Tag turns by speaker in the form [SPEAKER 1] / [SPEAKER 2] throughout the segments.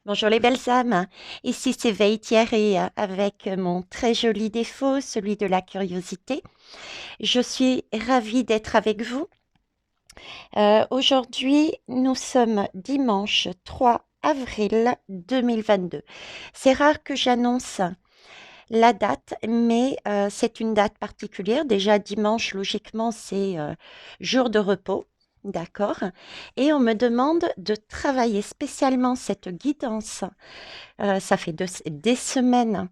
[SPEAKER 1] Bonjour les belles âmes, ici c'est Veille Thierry avec mon très joli défaut, celui de la curiosité. Je suis ravie d'être avec vous. Aujourd'hui, nous sommes dimanche 3 avril 2022. C'est rare que j'annonce la date, mais c'est une date particulière. Déjà dimanche, logiquement, c'est jour de repos. D'accord. Et on me demande de travailler spécialement cette guidance. Ça fait des semaines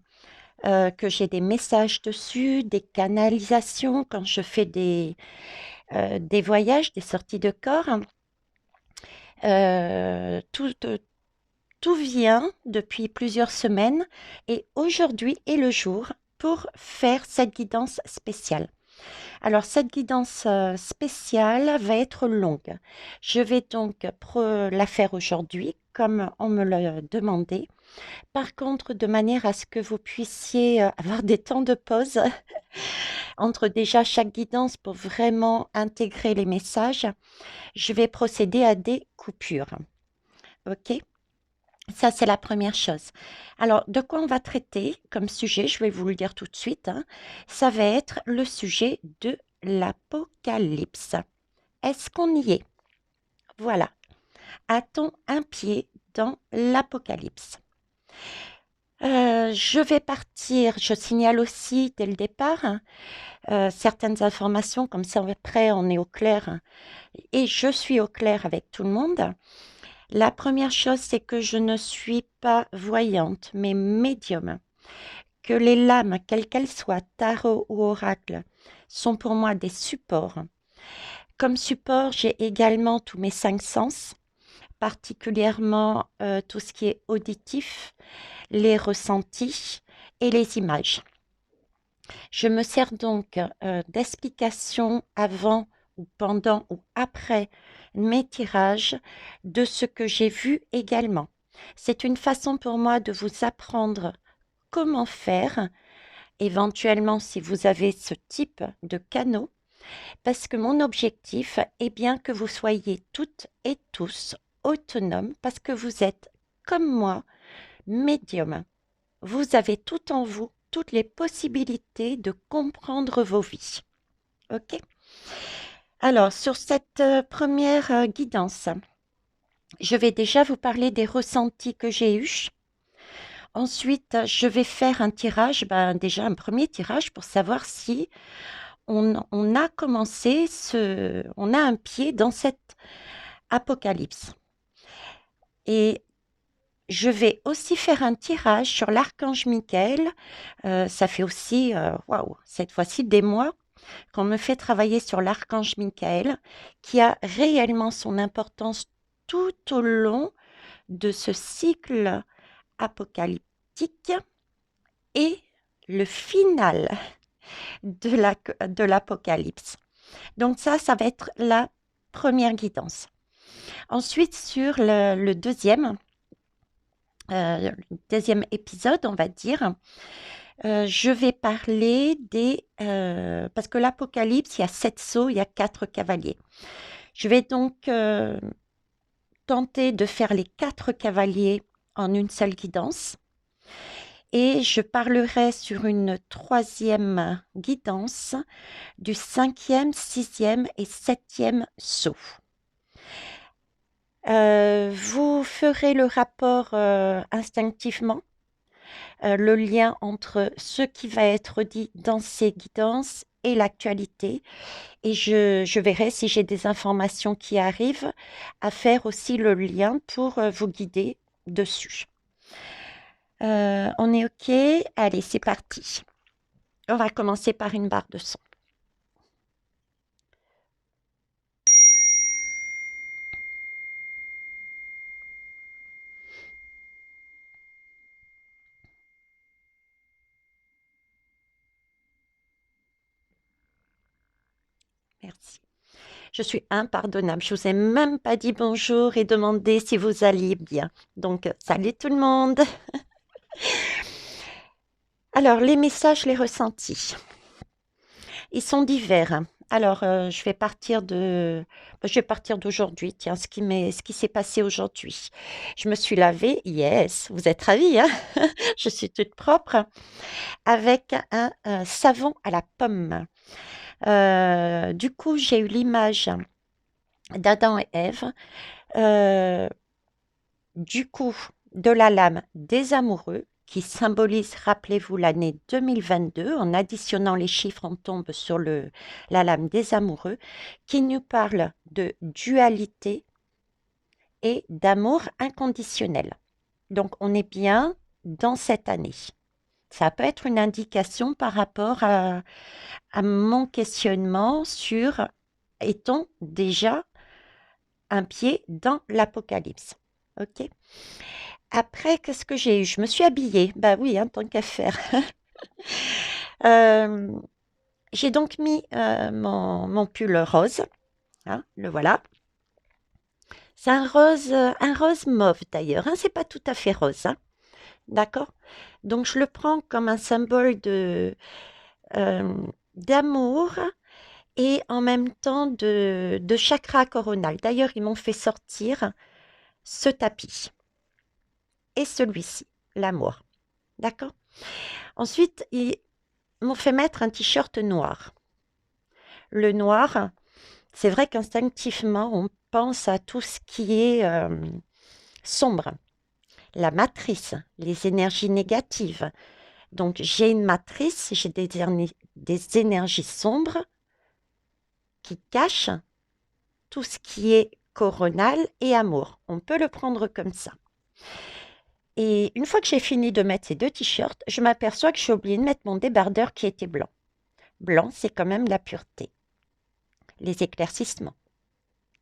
[SPEAKER 1] que j'ai des messages dessus, des canalisations quand je fais des voyages, des sorties de corps. Tout vient depuis plusieurs semaines et aujourd'hui est le jour pour faire cette guidance spéciale. Alors, cette guidance spéciale va être longue. Je vais donc la faire aujourd'hui, comme on me l'a demandé. Par contre, de manière à ce que vous puissiez avoir des temps de pause entre déjà chaque guidance pour vraiment intégrer les messages, je vais procéder à des coupures. OK? Ça, c'est la première chose. Alors, de quoi on va traiter comme sujet? Je vais vous le dire tout de suite, hein. Ça va être le sujet de l'Apocalypse. Est-ce qu'on y est? Voilà. A-t-on un pied dans l'Apocalypse? Je vais partir, je signale aussi dès le départ certaines informations, comme ça après on est au clair et je suis au clair avec tout le monde. La première chose, c'est que je ne suis pas voyante, mais médium. Que les lames, quelles qu'elles soient, tarot ou oracle, sont pour moi des supports. Comme support, j'ai également tous mes cinq sens, particulièrement tout ce qui est auditif, les ressentis et les images. Je me sers donc d'explications avant ou pendant ou après mes tirages de ce que j'ai vu également. C'est une façon pour moi de vous apprendre comment faire, éventuellement si vous avez ce type de canaux, parce que mon objectif est bien que vous soyez toutes et tous autonomes, parce que vous êtes, comme moi, médium. Vous avez tout en vous, toutes les possibilités de comprendre vos vies. OK? Alors, sur cette première guidance, je vais déjà vous parler des ressentis que j'ai eus. Ensuite, je vais faire un tirage, déjà un premier tirage pour savoir si on a commencé on a un pied dans cette apocalypse. Et je vais aussi faire un tirage sur l'archange Michael. Ça fait aussi, waouh, cette fois-ci des mois qu'on me fait travailler sur l'archange Michael, qui a réellement son importance tout au long de ce cycle apocalyptique et le final de l'apocalypse. Donc ça va être la première guidance. Ensuite, sur le deuxième épisode, on va dire, je vais parler parce que l'Apocalypse, il y a 7 sceaux, il y a 4 cavaliers. Je vais donc tenter de faire les 4 cavaliers en une seule guidance. Et je parlerai sur une troisième guidance du 5e, 6e et 7e sceau. Vous ferez le rapport instinctivement, le lien entre ce qui va être dit dans ces guidances et l'actualité. Et je verrai si j'ai des informations qui arrivent à faire aussi le lien pour vous guider dessus. On est OK? Allez, c'est parti. On va commencer par une barre de son. Merci. Je suis impardonnable. Je vous ai même pas dit bonjour et demandé si vous alliez bien. Donc, salut tout le monde. Alors, les messages, les ressentis. Ils sont divers. Alors, je vais partir d'aujourd'hui. Tiens, ce qui s'est passé aujourd'hui. Je me suis lavée, yes, vous êtes ravis, hein? Je suis toute propre, avec un savon à la pomme. Du coup, j'ai eu l'image d'Adam et Ève, euh, du coup, de la lame des amoureux, qui symbolise, rappelez-vous, l'année 2022. En additionnant les chiffres, on tombe sur la lame des amoureux, qui nous parle de dualité et d'amour inconditionnel. Donc, on est bien dans cette année. Ça peut être une indication par rapport à mon questionnement sur est-on déjà un pied dans l'Apocalypse? Ok. Après, qu'est-ce que j'ai eu? Je me suis habillée. Bah oui, hein, tant qu'à faire. Euh, j'ai donc mis mon pull rose. Hein, le voilà. C'est un rose mauve d'ailleurs. Hein, c'est pas tout à fait rose. Hein, d'accord? Donc je le prends comme un symbole euh, d'amour et en même temps de chakra coronal. D'ailleurs, ils m'ont fait sortir ce tapis et celui-ci, l'amour. D'accord? Ensuite, ils m'ont fait mettre un t-shirt noir. Le noir, c'est vrai qu'instinctivement, on pense à tout ce qui est sombre, la matrice, les énergies négatives. Donc, j'ai une matrice, j'ai des énergies sombres qui cachent tout ce qui est coronal et amour. On peut le prendre comme ça. Et une fois que j'ai fini de mettre ces deux t-shirts, je m'aperçois que j'ai oublié de mettre mon débardeur qui était blanc. Blanc, c'est quand même la pureté, les éclaircissements,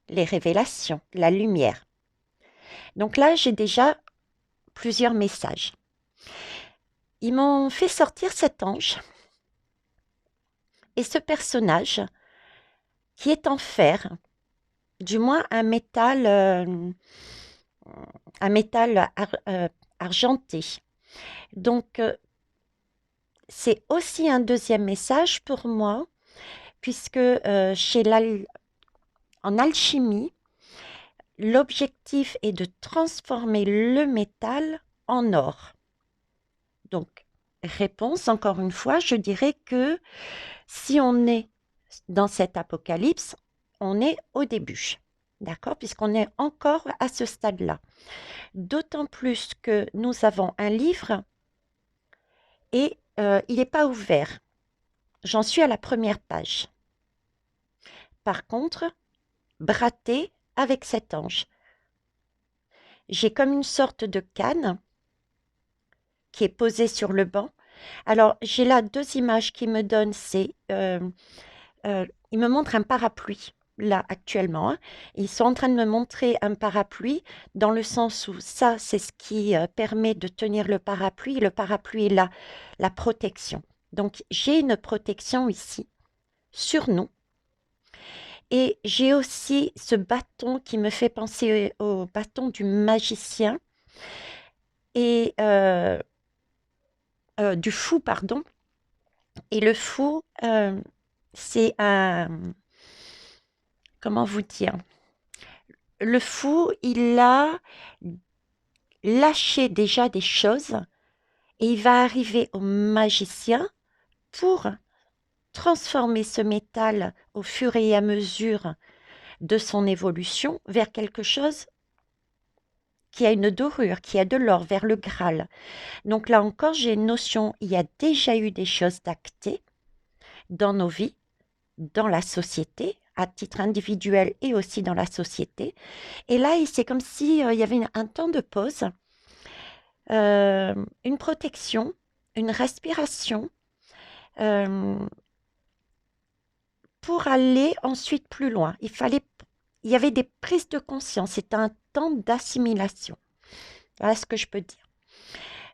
[SPEAKER 1] les révélations, la lumière. Donc là, j'ai déjà plusieurs messages. Ils m'ont fait sortir cet ange et ce personnage qui est en fer, du moins un métal argenté. Donc, c'est aussi un deuxième message pour moi, puisque en alchimie, l'objectif est de transformer le métal en or. Donc, réponse, encore une fois, je dirais que si on est dans cet apocalypse, on est au début, d'accord? Puisqu'on est encore à ce stade-là. D'autant plus que nous avons un livre et il n'est pas ouvert. J'en suis à la première page. Par contre, bratté avec cet ange. J'ai comme une sorte de canne qui est posée sur le banc. Alors, j'ai là deux images qui me donnent, il me montre un parapluie, là, actuellement. Hein. Ils sont en train de me montrer un parapluie, dans le sens où ça, c'est ce qui permet de tenir le parapluie. Le parapluie est là, la protection. Donc, j'ai une protection ici, sur nous. Et j'ai aussi ce bâton qui me fait penser au bâton du magicien et du fou, pardon. Et le fou, c'est un... Comment vous dire? Le fou, il a lâché déjà des choses et il va arriver au magicien pour transformer ce métal au fur et à mesure de son évolution vers quelque chose qui a une dorure, qui a de l'or, vers le Graal. Donc là encore, j'ai une notion, il y a déjà eu des choses d'actées dans nos vies, dans la société, à titre individuel et aussi dans la société. Et là, c'est comme si il y avait un temps de pause, une protection, une respiration, euh, pour aller ensuite plus loin. Il y avait des prises de conscience. C'est un temps d'assimilation. Voilà ce que je peux dire.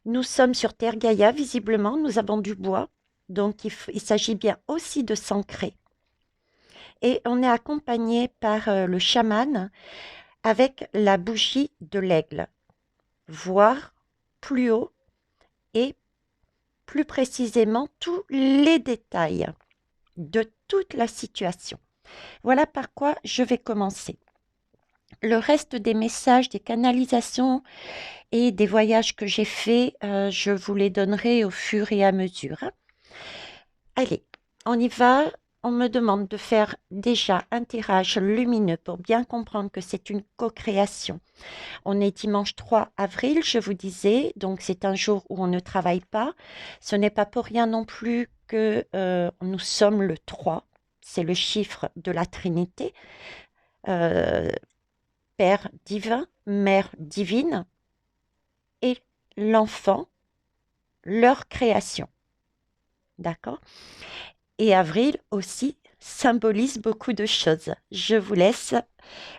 [SPEAKER 1] Nous sommes sur Terre Gaïa, visiblement, nous avons du bois, donc il s'agit bien aussi de s'ancrer. Et on est accompagné par le chaman avec la bougie de l'aigle, voir plus haut et plus précisément tous les détails. de toute la situation. Voilà par quoi je vais commencer. Le reste des messages, des canalisations et des voyages que j'ai faits, je vous les donnerai au fur et à mesure. Allez, on y va. On me demande de faire déjà un tirage lumineux pour bien comprendre que c'est une co-création. On est dimanche 3 avril, je vous disais, donc c'est un jour où on ne travaille pas. Ce n'est pas pour rien non plus que nous sommes le 3. C'est le chiffre de la Trinité. Euh, Père divin, Mère divine et l'enfant, leur création. D'accord? Et avril aussi symbolise beaucoup de choses. Je vous laisse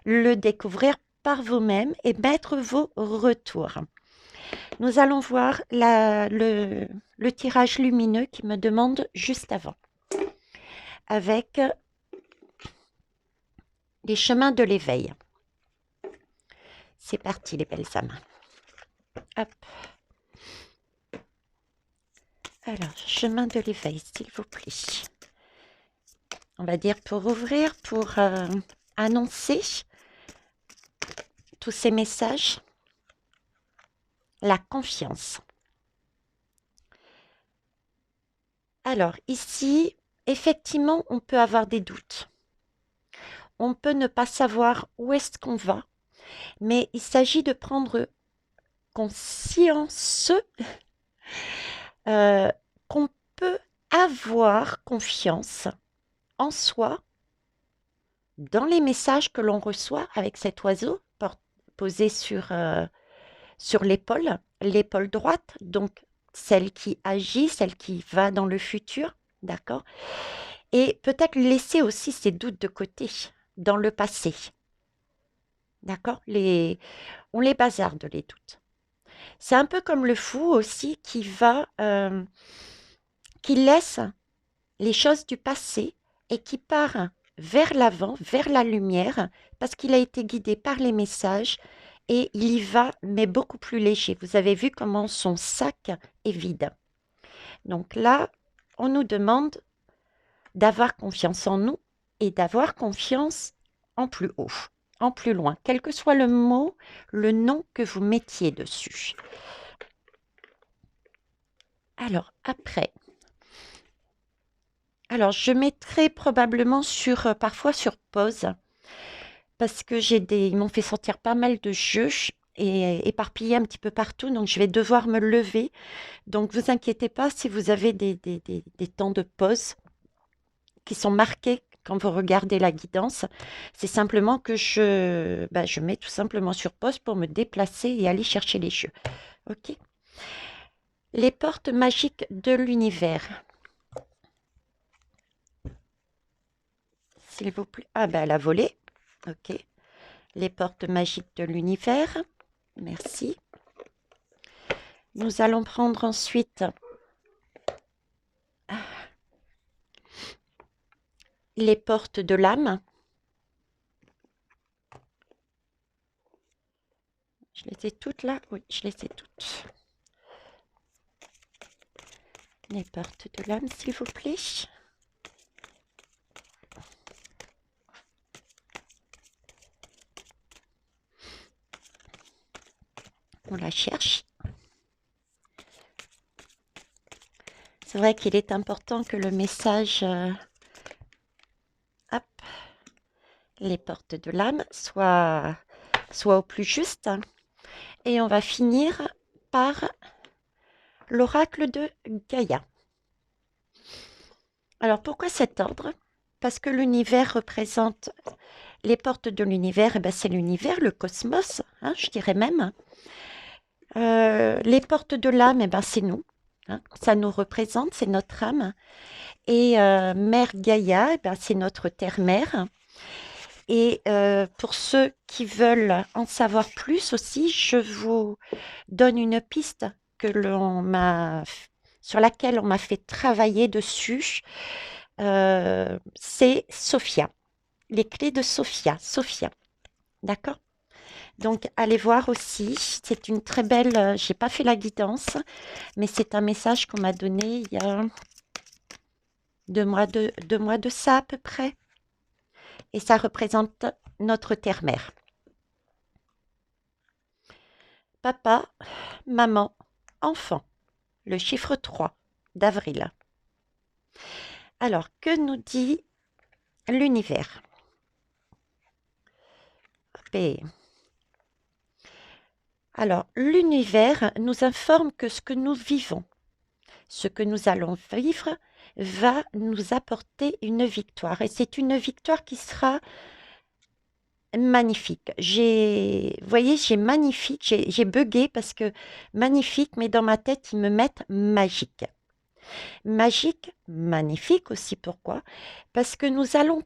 [SPEAKER 1] le découvrir par vous-même et mettre vos retours. Nous allons voir le tirage lumineux qui me demande juste avant. Avec les chemins de l'éveil. C'est parti les belles âmes. Hop. Alors, chemin de l'éveil, s'il vous plaît. On va dire pour ouvrir, pour annoncer tous ces messages. La confiance. Alors, ici, effectivement, on peut avoir des doutes. On peut ne pas savoir où est-ce qu'on va, mais il s'agit de prendre conscience qu'on peut avoir confiance en soi dans les messages que l'on reçoit avec cet oiseau posé sur l'épaule droite, donc celle qui agit, celle qui va dans le futur, d'accord? Et peut-être laisser aussi ses doutes de côté, dans le passé, d'accord? On les bazarde, les doutes. C'est un peu comme le fou aussi qui laisse les choses du passé et qui part vers l'avant, vers la lumière, parce qu'il a été guidé par les messages et il y va, mais beaucoup plus léger. Vous avez vu comment son sac est vide. Donc là, on nous demande d'avoir confiance en nous et d'avoir confiance en plus haut, en plus loin, quel que soit le mot, le nom que vous mettiez dessus. Alors, après, je mettrai probablement parfois sur pause, parce que ils m'ont fait sortir pas mal de jeux et éparpillés un petit peu partout, donc je vais devoir me lever. Donc, vous inquiétez pas si vous avez des temps de pause qui sont marqués quand vous regardez la guidance. C'est simplement que je mets tout simplement sur pause pour me déplacer et aller chercher les jeux. Ok? Les portes magiques de l'univers. S'il vous plaît. Ah ben, elle a volé. Ok. Les portes magiques de l'univers. Merci. Nous allons prendre ensuite les portes de l'âme. Je les ai toutes là? Oui, je les ai toutes. Les portes de l'âme, s'il vous plaît. On la cherche. C'est vrai qu'il est important que le message, hop, les portes de l'âme, soit au plus juste. Et on va finir par l'oracle de Gaïa. Alors pourquoi cet ordre? Parce que l'univers représente les portes de l'univers, et ben c'est l'univers, le cosmos, hein, je dirais même. Les portes de l'âme, et ben c'est nous. Hein, ça nous représente, c'est notre âme. Et Mère Gaïa, eh ben, c'est notre terre-mère. Et pour ceux qui veulent en savoir plus aussi, je vous donne une piste sur laquelle on m'a fait travailler dessus. C'est Sophia, les clés de Sophia. Sophia, d'accord? Donc, allez voir aussi. C'est une très belle. J'ai pas fait la guidance, mais c'est un message qu'on m'a donné il y a deux mois de ça à peu près. Et ça représente notre terre-mère. Papa, maman, enfant. Le chiffre 3 d'avril. Alors, que nous dit l'univers? Alors, l'univers nous informe que ce que nous vivons, ce que nous allons vivre, va nous apporter une victoire. Et c'est une victoire qui sera magnifique. Vous voyez, j'ai magnifique, j'ai bugué parce que magnifique, mais dans ma tête, ils me mettent magique. Magique, magnifique aussi, pourquoi? Parce que nous allons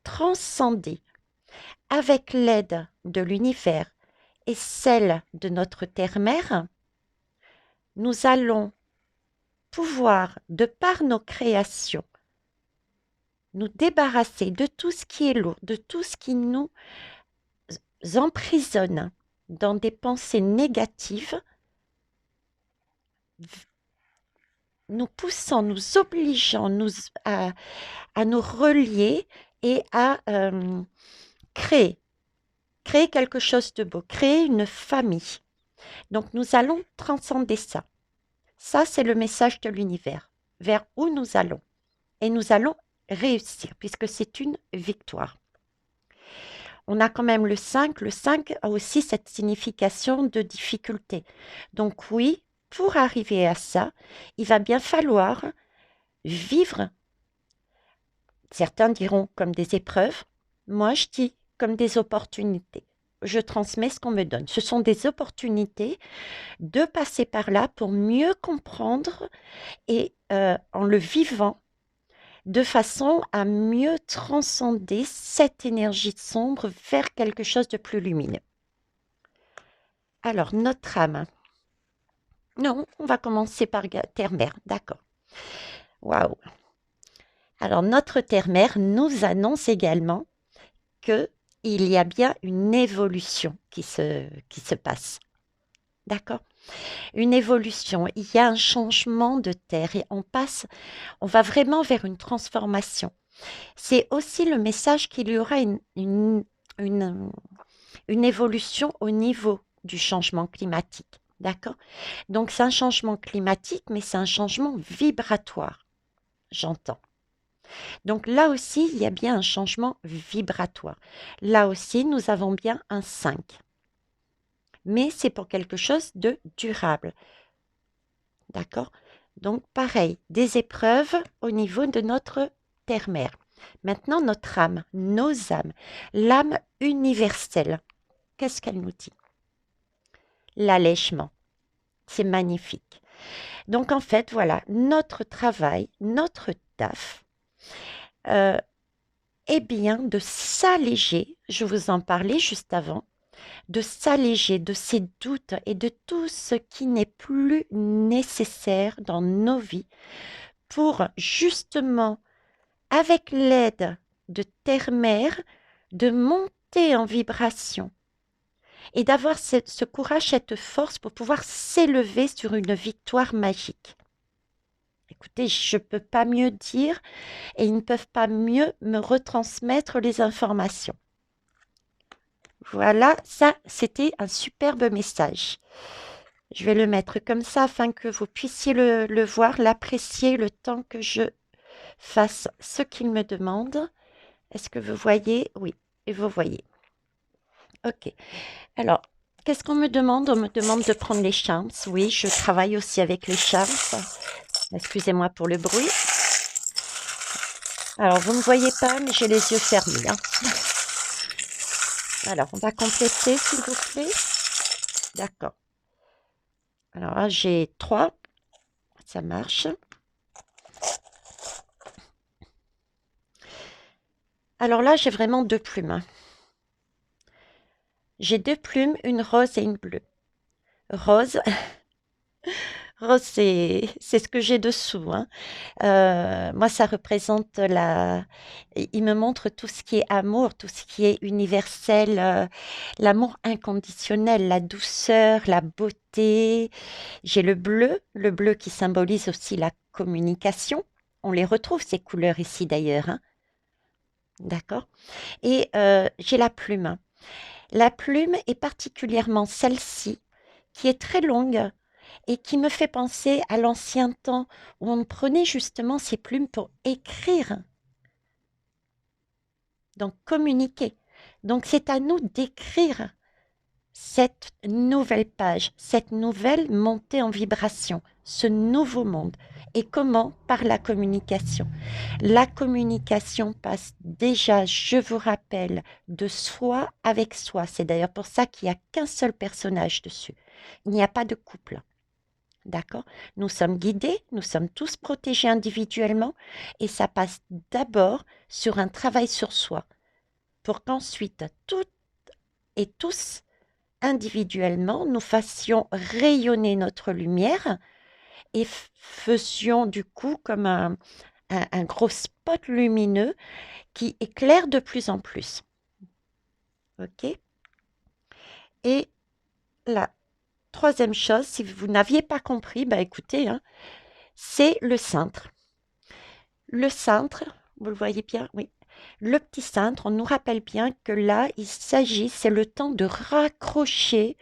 [SPEAKER 1] transcender avec l'aide de l'univers et celle de notre terre-mère, nous allons pouvoir, de par nos créations, nous débarrasser de tout ce qui est lourd, de tout ce qui nous emprisonne dans des pensées négatives, nous poussant, nous obligeant à nous relier et à créer quelque chose de beau, créer une famille. Donc nous allons transcender ça. Ça, c'est le message de l'univers, vers où nous allons. Et nous allons réussir, puisque c'est une victoire. On a quand même le 5. Le 5 a aussi cette signification de difficulté. Donc oui, pour arriver à ça, il va bien falloir vivre, certains diront comme des épreuves, moi je dis comme des opportunités. Je transmets ce qu'on me donne. Ce sont des opportunités de passer par là pour mieux comprendre et en le vivant, de façon à mieux transcender cette énergie sombre vers quelque chose de plus lumineux. Alors, notre âme. Non, on va commencer par terre-mère, d'accord. Waouh. Alors, notre terre-mère nous annonce également qu'il y a bien une évolution qui se passe. D'accord? Une évolution, il y a un changement de terre et on va vraiment vers une transformation. C'est aussi le message qu'il y aura une évolution au niveau du changement climatique. D'accord? Donc c'est un changement climatique, mais c'est un changement vibratoire, j'entends. Donc là aussi, il y a bien un changement vibratoire. Là aussi, nous avons bien un 5. Mais c'est pour quelque chose de durable. D'accord? Donc pareil, des épreuves au niveau de notre terre-mère. Maintenant, notre âme, nos âmes, l'âme universelle, qu'est-ce qu'elle nous dit? L'allègement. C'est magnifique. Donc en fait, voilà, notre travail, notre taf, est bien de s'alléger, je vous en parlais juste avant, de s'alléger de ces doutes et de tout ce qui n'est plus nécessaire dans nos vies pour justement, avec l'aide de Terre-Mère, de monter en vibration et d'avoir ce courage, cette force pour pouvoir s'élever sur une victoire magique. Écoutez, je ne peux pas mieux dire et ils ne peuvent pas mieux me retransmettre les informations. Voilà, ça, c'était un superbe message. Je vais le mettre comme ça afin que vous puissiez le voir, l'apprécier le temps que je fasse ce qu'il me demande. Est-ce que vous voyez? Oui, et vous voyez. Ok. Alors, qu'est-ce qu'on me demande? On me demande de prendre les charms. Oui, je travaille aussi avec les charms. Excusez-moi pour le bruit. Alors, vous ne voyez pas, mais j'ai les yeux fermés. Hein. Alors, on va compléter, s'il vous plaît. D'accord. Alors là, j'ai 3. Ça marche. Alors là, j'ai vraiment 2 plumes. Hein. J'ai 2 plumes, une rose et une bleue. Rose, rose c'est ce que j'ai dessous. Hein. Moi, ça représente il me montre tout ce qui est amour, tout ce qui est universel, l'amour inconditionnel, la douceur, la beauté. J'ai le bleu qui symbolise aussi la communication, On les retrouve, ces couleurs ici d'ailleurs, hein. D'accord? Et j'ai la plume. La plume est particulièrement celle-ci, qui est très longue et qui me fait penser à l'ancien temps où on prenait justement ces plumes pour écrire, donc communiquer. Donc c'est à nous d'écrire cette nouvelle page, cette nouvelle montée en vibration, ce nouveau monde. Et comment? Par la communication. La communication passe déjà, je vous rappelle, de soi avec soi. C'est d'ailleurs pour ça qu'il n'y a qu'un seul personnage dessus. Il n'y a pas de couple. D'accord? Nous sommes guidés, nous sommes tous protégés individuellement et ça passe d'abord sur un travail sur soi pour qu'ensuite toutes et tous individuellement nous fassions rayonner notre lumière et faisions du coup comme un gros spot lumineux qui éclaire de plus en plus. OK? Et la troisième chose, si vous n'aviez pas compris, bah écoutez, hein, c'est le cintre. Le cintre, vous le voyez bien, oui. Le petit cintre, on nous rappelle bien que là, il s'agit, c'est le temps de raccrocher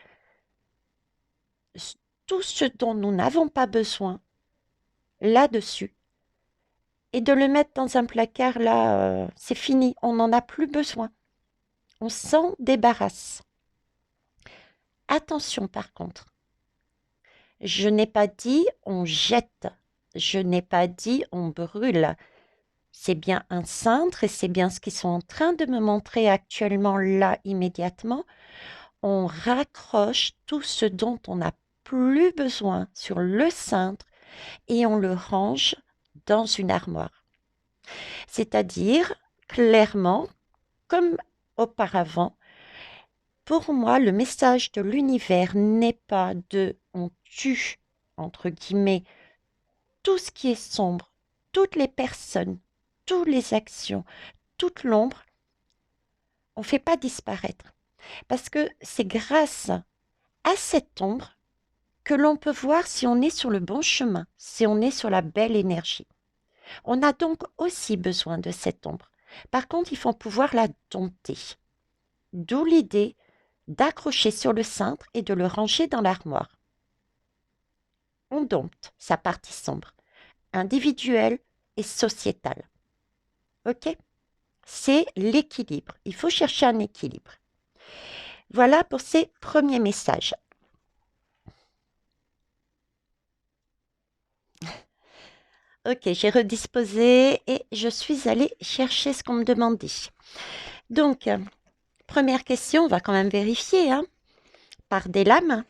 [SPEAKER 1] tout ce dont nous n'avons pas besoin là-dessus et de le mettre dans un placard, là, c'est fini, on n'en a plus besoin. On s'en débarrasse. Attention par contre, je n'ai pas dit on jette, je n'ai pas dit on brûle. C'est bien un cintre et c'est bien ce qu'ils sont en train de me montrer actuellement là immédiatement. On raccroche tout ce dont on n'a plus besoin sur le cintre et on le range dans une armoire. C'est-à-dire, clairement, comme auparavant, pour moi, le message de l'univers n'est pas de on tue, entre guillemets, tout ce qui est sombre, toutes les personnes, toutes les actions, toute l'ombre, on ne fait pas disparaître. Parce que c'est grâce à cette ombre que l'on peut voir si on est sur le bon chemin, si on est sur la belle énergie. On a donc aussi besoin de cette ombre. Par contre, il faut pouvoir la dompter. D'où l'idée d'accrocher sur le cintre et de le ranger dans l'armoire. On dompte sa partie sombre, individuelle et sociétale. Ok? C'est l'équilibre. Il faut chercher un équilibre. Voilà pour ces premiers messages. Ok, j'ai redisposé et je suis allée chercher ce qu'on me demandait. Donc, première question, on va quand même vérifier, hein, par des lames,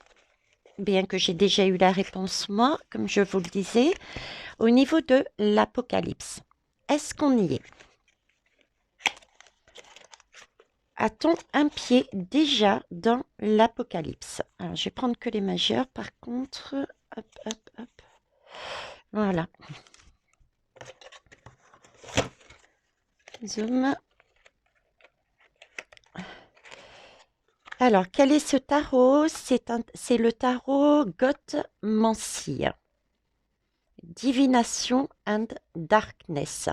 [SPEAKER 1] bien que j'ai déjà eu la réponse moi, comme je vous le disais, au niveau de l'Apocalypse. Est-ce qu'on y est? A-t-on un pied déjà dans l'Apocalypse? Alors, je vais prendre que les majeurs, par contre, hop, hop, hop, voilà. Zoom. Alors, quel est ce tarot? C'est le tarot Gothmancy. Divination and Darkness.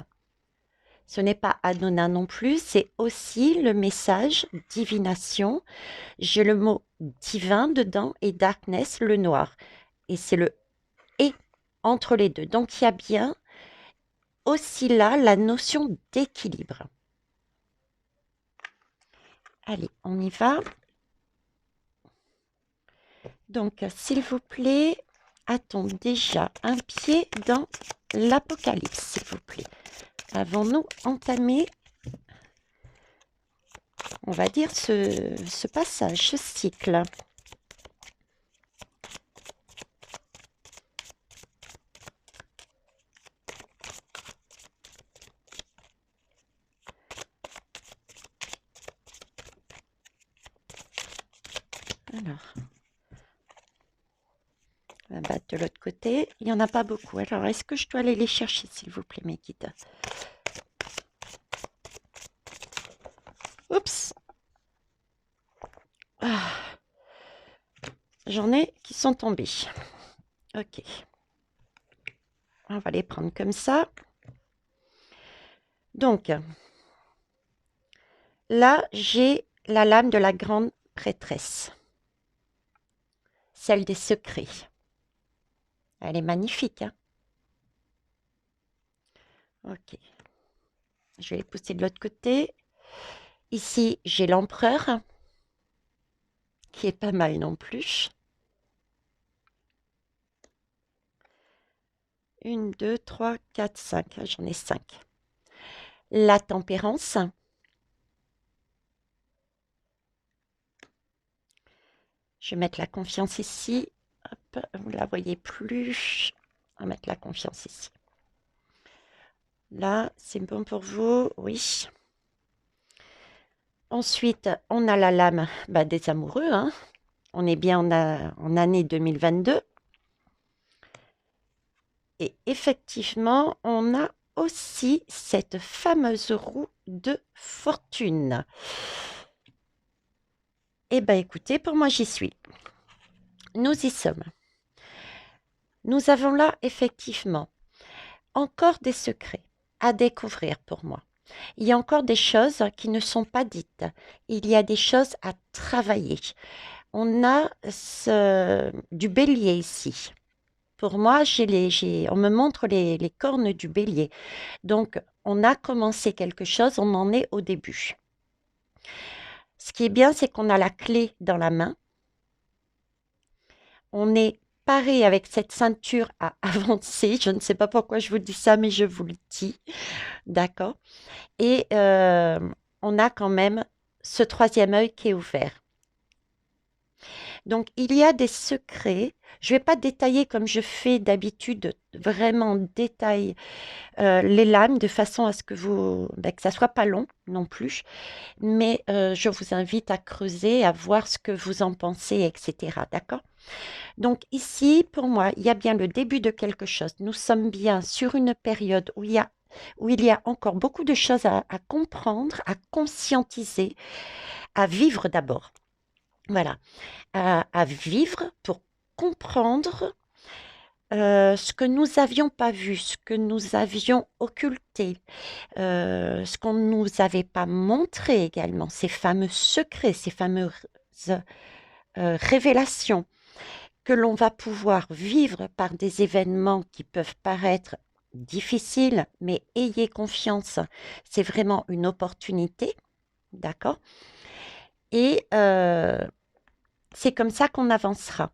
[SPEAKER 1] Ce n'est pas anonyme non plus, c'est aussi le message divination. J'ai le mot divin dedans et darkness, le noir. Et c'est le et entre les deux. Donc, il y a bien aussi là la notion d'équilibre. Allez, on y va. Donc, s'il vous plaît, a-t-on déjà un pied dans l'Apocalypse, s'il vous plaît? Avons-nous entamé, on va dire, ce passage, ce cycle? Alors, on va battre de l'autre côté. Il n'y en a pas beaucoup. Alors, est-ce que je dois aller les chercher, s'il vous plaît, mes guides? Oups! Ah, j'en ai qui sont tombés. Ok. On va les prendre comme ça. Donc, là, j'ai la lame de la grande prêtresse, celle des secrets. Elle est magnifique, hein? Ok. Je vais les pousser de l'autre côté. Ici, j'ai l'empereur, qui est pas mal non plus. Une, deux, trois, quatre, cinq. J'en ai cinq. La tempérance. Je vais mettre la confiance ici. Hop, vous ne la voyez plus. On va mettre la confiance ici. Là, c'est bon pour vous? Oui. Ensuite, on a la lame des amoureux, hein. On est bien en année 2022. Et effectivement, on a aussi cette fameuse roue de fortune. Eh bien, écoutez, pour moi, j'y suis. Nous y sommes. Nous avons là, effectivement, encore des secrets à découvrir pour moi. Il y a encore des choses qui ne sont pas dites. Il y a des choses à travailler. On a du bélier ici. Pour moi, on me montre les cornes du bélier. Donc, on a commencé quelque chose, on en est au début. Ce qui est bien, c'est qu'on a la clé dans la main. On est paré avec cette ceinture à avancer. Je ne sais pas pourquoi je vous dis ça, mais je vous le dis. D'accord? Et on a quand même ce troisième œil qui est ouvert. Donc, il y a des secrets. Je ne vais pas détailler comme je fais d'habitude, vraiment en détail les lames de façon à ce que que ça soit pas long non plus. Mais je vous invite à creuser, à voir ce que vous en pensez, etc. D'accord? Donc ici, pour moi, il y a bien le début de quelque chose. Nous sommes bien sur une période où il y a encore beaucoup de choses à comprendre, à conscientiser, à vivre d'abord. Voilà, à vivre pour comprendre ce que nous n'avions pas vu, ce que nous avions occulté, ce qu'on ne nous avait pas montré également, ces fameux secrets, ces fameuses révélations que l'on va pouvoir vivre par des événements qui peuvent paraître difficiles, mais ayez confiance, c'est vraiment une opportunité, d'accord? Et c'est comme ça qu'on avancera.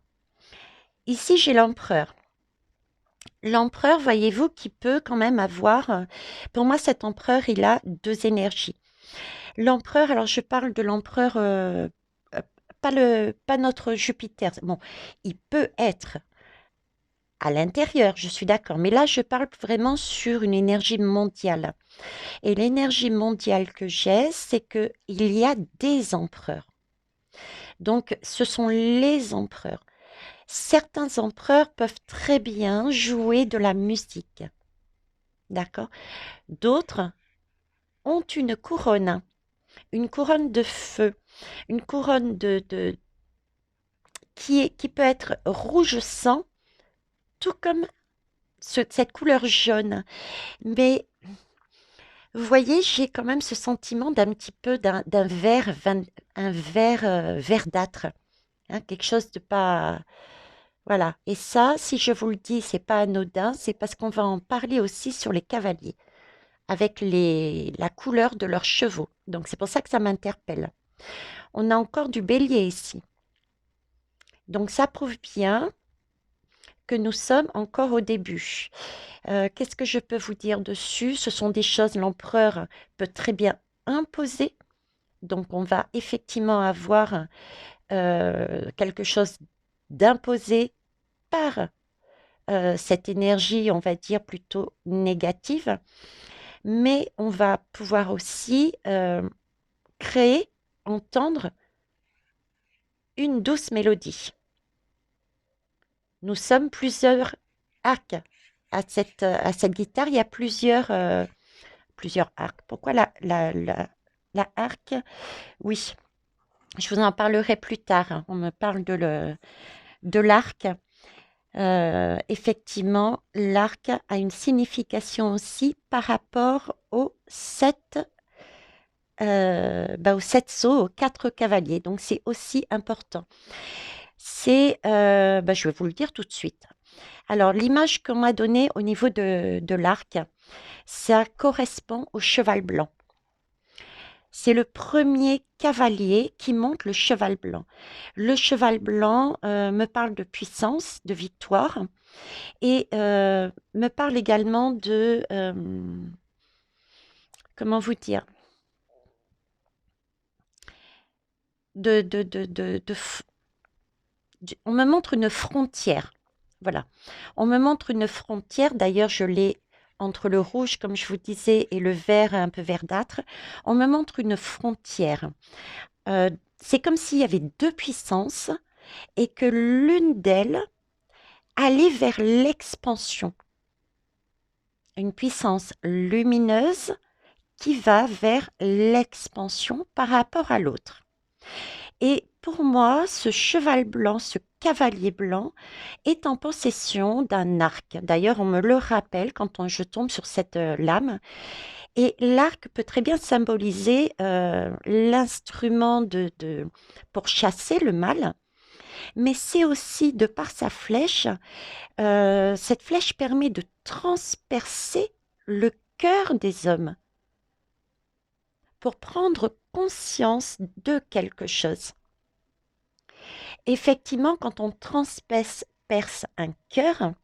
[SPEAKER 1] Ici, j'ai l'empereur. L'empereur, voyez-vous, qui peut quand même avoir, pour moi, cet empereur, il a deux énergies. L'empereur, alors je parle de l'empereur, pas notre Jupiter. Bon, il peut être à l'intérieur, je suis d'accord, mais là, je parle vraiment sur une énergie mondiale. Et l'énergie mondiale que j'ai, c'est qu'il y a des empereurs. Donc, ce sont les empereurs. Certains empereurs peuvent très bien jouer de la musique, d'accord? D'autres ont une couronne de feu, une couronne qui peut être rouge sang, tout comme cette couleur jaune. Mais vous voyez, j'ai quand même ce sentiment d'un petit peu d'un vert, un vert verdâtre, hein, quelque chose de pas... Voilà. Et ça, si je vous le dis, c'est pas anodin, c'est parce qu'on va en parler aussi sur les cavaliers, avec la couleur de leurs chevaux. Donc c'est pour ça que ça m'interpelle. On a encore du bélier ici. Donc ça prouve bien que nous sommes encore au début. Qu'est-ce que je peux vous dire dessus? Ce sont des choses, l'empereur peut très bien imposer. Donc on va effectivement avoir quelque chose d'imposé par cette énergie, on va dire, plutôt négative. Mais on va pouvoir aussi créer, entendre une douce mélodie. Nous sommes plusieurs arcs à cette guitare. Il y a plusieurs arcs. Pourquoi la arc? Oui, je vous en parlerai plus tard, hein. On me parle de l'arc. Effectivement, l'arc a une signification aussi par rapport au aux 7 sauts, aux 4 cavaliers. Donc c'est aussi important. Je vais vous le dire tout de suite. Alors l'image qu'on m'a donnée au niveau de l'arc, ça correspond au cheval blanc. C'est le premier cavalier qui monte le cheval blanc. Le cheval blanc me parle de puissance, de victoire, et me parle également comment vous dire, on me montre une frontière. Voilà. On me montre une frontière. D'ailleurs, je l'ai entre le rouge, comme je vous disais, et le vert un peu verdâtre. On me montre une frontière. C'est comme s'il y avait deux puissances et que l'une d'elles allait vers l'expansion. Une puissance lumineuse qui va vers l'expansion par rapport à l'autre. Et pour moi, ce cheval blanc, ce cavalier blanc, est en possession d'un arc. D'ailleurs, on me le rappelle quand je tombe sur cette lame. Et l'arc peut très bien symboliser l'instrument pour chasser le mal, mais c'est aussi, de par sa flèche, cette flèche permet de transpercer le cœur des hommes pour prendre conscience de quelque chose. Effectivement, quand on transperce un cœur,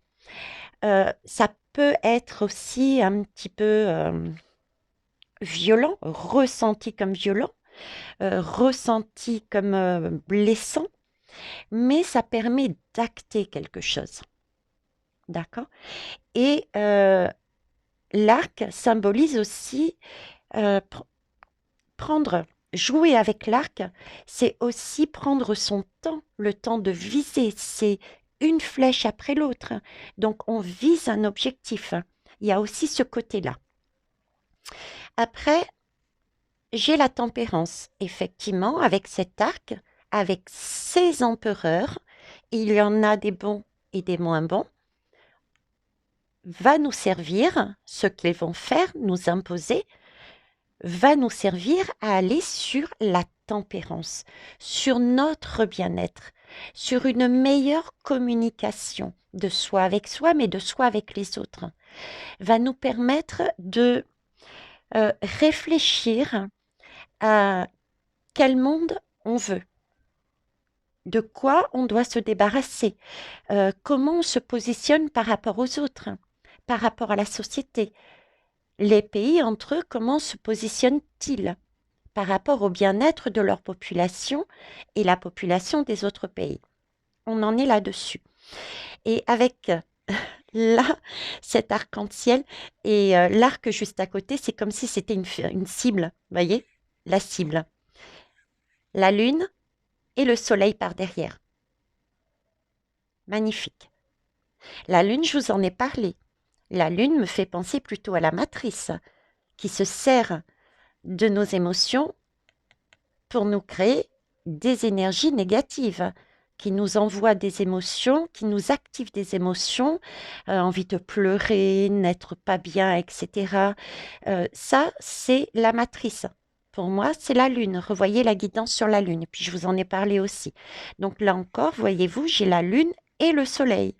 [SPEAKER 1] ça peut être aussi un petit peu violent, ressenti comme violent, ressenti comme blessant, mais ça permet d'acter quelque chose. D'accord? Et l'arc symbolise aussi jouer avec l'arc, c'est aussi prendre son temps, le temps de viser. C'est une flèche après l'autre. Donc, on vise un objectif. Il y a aussi ce côté-là. Après, j'ai la tempérance, effectivement, avec cet arc, avec ces empereurs. Il y en a des bons et des moins bons. Va nous servir, ce qu'ils vont faire, nous imposer, va nous servir à aller sur la tempérance, sur notre bien-être, sur une meilleure communication de soi avec soi, mais de soi avec les autres. Va nous permettre de réfléchir à quel monde on veut, de quoi on doit se débarrasser, comment on se positionne par rapport aux autres, par rapport à la société. Les pays entre eux, comment se positionnent-ils par rapport au bien-être de leur population et la population des autres pays? On en est là-dessus. Et avec là, cet arc-en-ciel et l'arc juste à côté, c'est comme si c'était une cible, vous voyez? La cible. La lune et le soleil par derrière. Magnifique. La lune, je vous en ai parlé. La lune me fait penser plutôt à la matrice, qui se sert de nos émotions pour nous créer des énergies négatives, qui nous envoient des émotions, qui nous activent des émotions, envie de pleurer, n'être pas bien, etc. Ça, c'est la matrice. Pour moi, c'est la lune. Revoyez la guidance sur la lune. Puis je vous en ai parlé aussi. Donc là encore, voyez-vous, j'ai la lune et le soleil.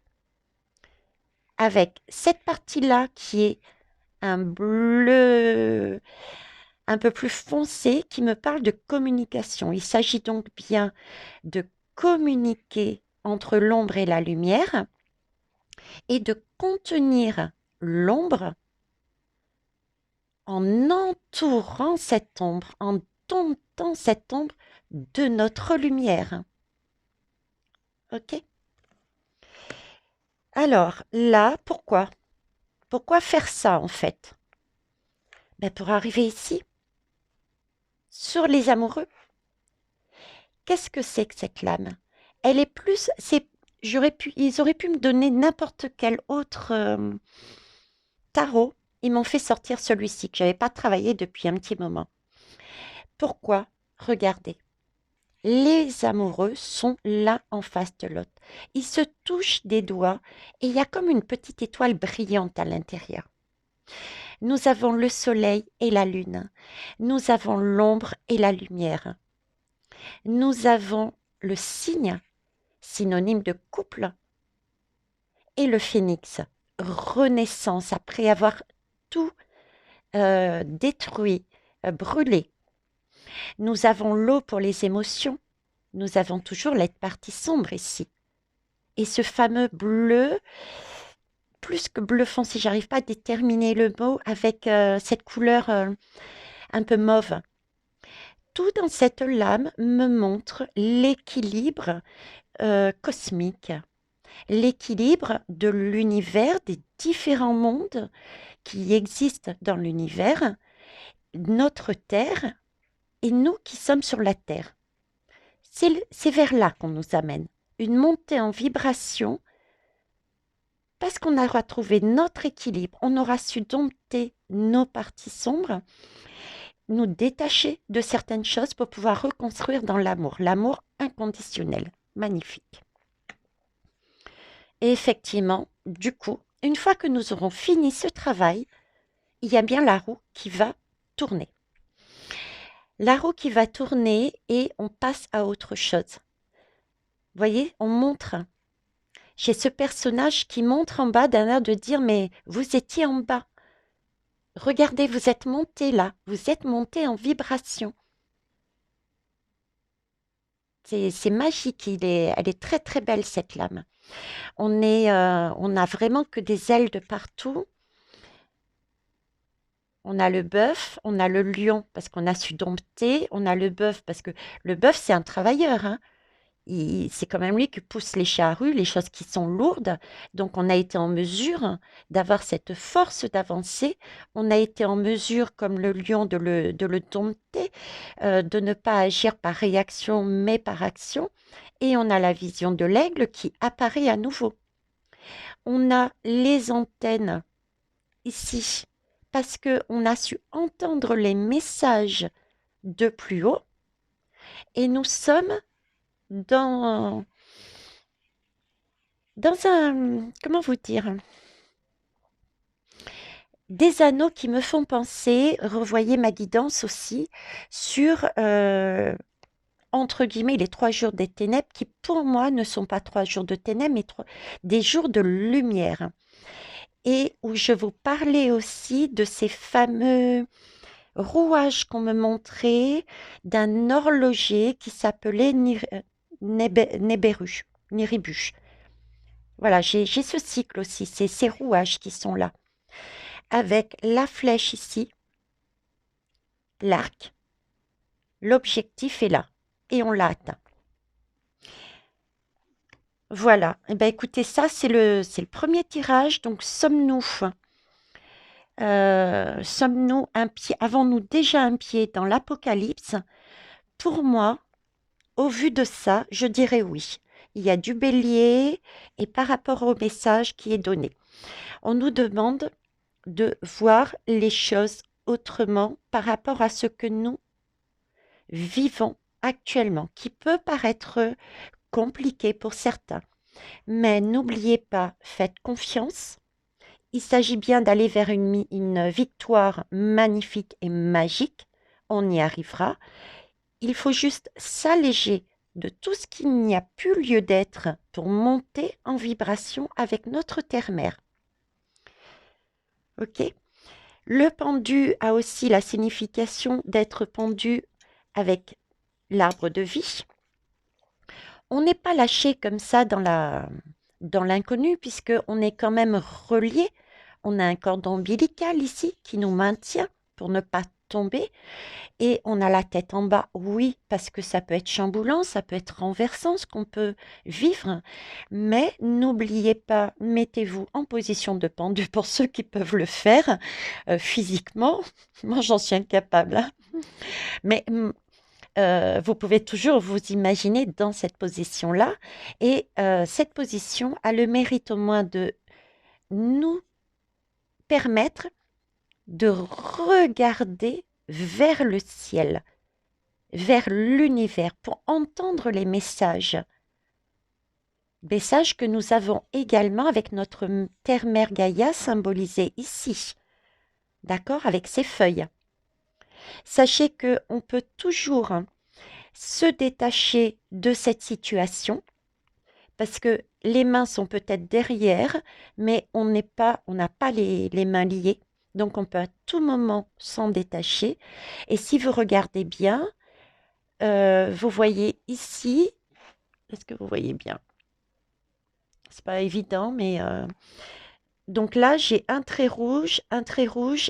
[SPEAKER 1] Avec cette partie-là qui est un bleu un peu plus foncé qui me parle de communication. Il s'agit donc bien de communiquer entre l'ombre et la lumière et de contenir l'ombre en entourant cette ombre, en domptant cette ombre de notre lumière. Ok? Alors là, pourquoi? Pourquoi faire ça en fait? Ben, pour arriver ici, sur les amoureux. Qu'est-ce que c'est que cette lame? Elle est plus, ils auraient pu me donner n'importe quel autre tarot. Ils m'ont fait sortir celui-ci que j'avais pas travaillé depuis un petit moment. Pourquoi? Regardez. Les amoureux sont l'un en face de l'autre. Ils se touchent des doigts et il y a comme une petite étoile brillante à l'intérieur. Nous avons le soleil et la lune. Nous avons l'ombre et la lumière. Nous avons le cygne, synonyme de couple, et le phénix, renaissance après avoir tout détruit, brûlé. Nous avons l'eau pour les émotions. Nous avons toujours la partie sombre ici. Et ce fameux bleu, plus que bleu foncé, j'arrive pas à déterminer le mot avec cette couleur un peu mauve. Tout dans cette lame me montre l'équilibre cosmique, l'équilibre de l'univers, des différents mondes qui existent dans l'univers, notre Terre et nous qui sommes sur la Terre. C'est vers là qu'on nous amène, une montée en vibration, parce qu'on aura trouvé notre équilibre, on aura su dompter nos parties sombres, nous détacher de certaines choses pour pouvoir reconstruire dans l'amour inconditionnel, magnifique. Et effectivement, du coup, une fois que nous aurons fini ce travail, il y a bien la roue qui va tourner. La roue qui va tourner et on passe à autre chose. Vous voyez, on montre. J'ai ce personnage qui montre en bas d'un air de dire, mais vous étiez en bas. Regardez, vous êtes monté là, vous êtes monté en vibration. C'est magique, elle est très très belle cette lame. On a vraiment que des ailes de partout. On a le bœuf, on a le lion parce qu'on a su dompter, on a le bœuf parce que le bœuf c'est un travailleur, hein. C'est quand même lui qui pousse les charrues, les choses qui sont lourdes. Donc on a été en mesure d'avoir cette force d'avancer. On a été en mesure, comme le lion, de le dompter, de ne pas agir par réaction mais par action. Et on a la vision de l'aigle qui apparaît à nouveau. On a les antennes ici parce qu'on a su entendre les messages de plus haut et nous sommes dans un, comment vous dire, des anneaux qui me font penser, revoyez ma guidance aussi, sur, entre guillemets, les 3 jours des ténèbres qui pour moi ne sont pas 3 jours de ténèbres, mais des jours de lumière. Et où je vous parlais aussi de ces fameux rouages qu'on me montrait d'un horloger qui s'appelait Néribuche. Voilà, j'ai ce cycle aussi, c'est ces rouages qui sont là, avec la flèche ici, l'arc, l'objectif est là, et on l'a atteint. Voilà, et ben écoutez, ça c'est le premier tirage, donc sommes-nous un pied, avons-nous déjà un pied dans l'Apocalypse? Pour moi, au vu de ça, je dirais oui. Il y a du bélier et par rapport au message qui est donné. On nous demande de voir les choses autrement par rapport à ce que nous vivons actuellement, qui peut paraître compliqué pour certains. Mais n'oubliez pas, faites confiance. Il s'agit bien d'aller vers une victoire magnifique et magique. On y arrivera. Il faut juste s'alléger de tout ce qu'il n'y a plus lieu d'être pour monter en vibration avec notre terre-mère. Ok? Le pendu a aussi la signification d'être pendu avec l'arbre de vie. On n'est pas lâché comme ça dans l'inconnu, puisqu'on est quand même relié. On a un cordon ombilical ici qui nous maintient pour ne pas tomber. Et on a la tête en bas, oui, parce que ça peut être chamboulant, ça peut être renversant, ce qu'on peut vivre. Mais n'oubliez pas, mettez-vous en position de pendu pour ceux qui peuvent le faire physiquement. Moi, j'en suis incapable, hein. Mais vous pouvez toujours vous imaginer dans cette position-là. Et cette position a le mérite au moins de nous permettre de regarder vers le ciel, vers l'univers, pour entendre les messages. Messages que nous avons également avec notre terre-mère Gaïa symbolisée ici. d'accord, avec ses feuilles. Sachez que on peut toujours se détacher de cette situation parce que les mains sont peut-être derrière, mais on n'a pas les mains liées. Donc on peut à tout moment s'en détacher. Et si vous regardez bien, vous voyez ici, est-ce que vous voyez bien? C'est pas évident, mais donc là, j'ai un trait rouge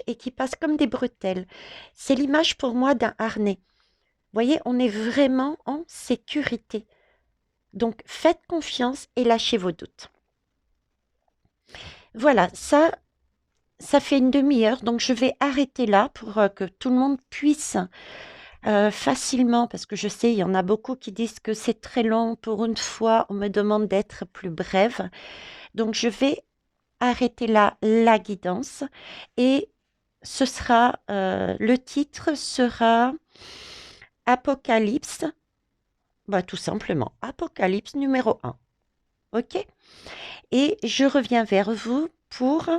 [SPEAKER 1] et qui passe comme des bretelles. C'est l'image pour moi d'un harnais. Vous voyez, on est vraiment en sécurité. Donc faites confiance et lâchez vos doutes. Voilà, ça fait une demi-heure, donc je vais arrêter là pour que tout le monde puisse facilement, parce que je sais, il y en a beaucoup qui disent que c'est très long. Pour une fois, on me demande d'être plus brève. Donc je vais arrêter là la guidance et le titre sera Apocalypse, bah, tout simplement, Apocalypse numéro 1. OK? Et je reviens vers vous pour,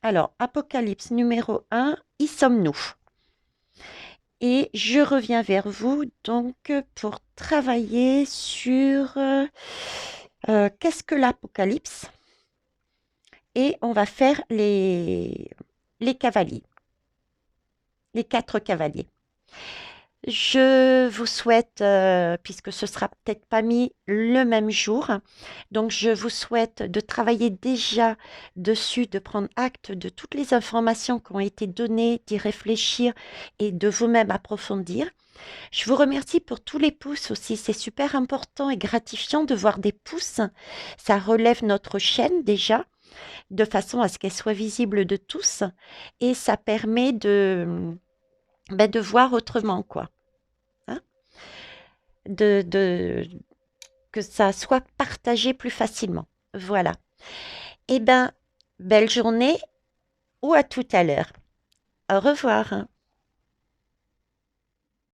[SPEAKER 1] alors, Apocalypse numéro 1, y sommes-nous? Et je reviens vers vous donc pour travailler sur qu'est-ce que l'Apocalypse? Et on va faire les cavaliers, les 4 cavaliers. Je vous souhaite, puisque ce sera peut-être pas mis le même jour, donc je vous souhaite de travailler déjà dessus, de prendre acte de toutes les informations qui ont été données, d'y réfléchir et de vous-même approfondir. Je vous remercie pour tous les pouces aussi, c'est super important et gratifiant de voir des pouces. Ça relève notre chaîne déjà, de façon à ce qu'elle soit visible de tous et ça permet de voir autrement, quoi. Hein, de que ça soit partagé plus facilement. Voilà. Eh ben, belle journée ou à tout à l'heure. Au revoir.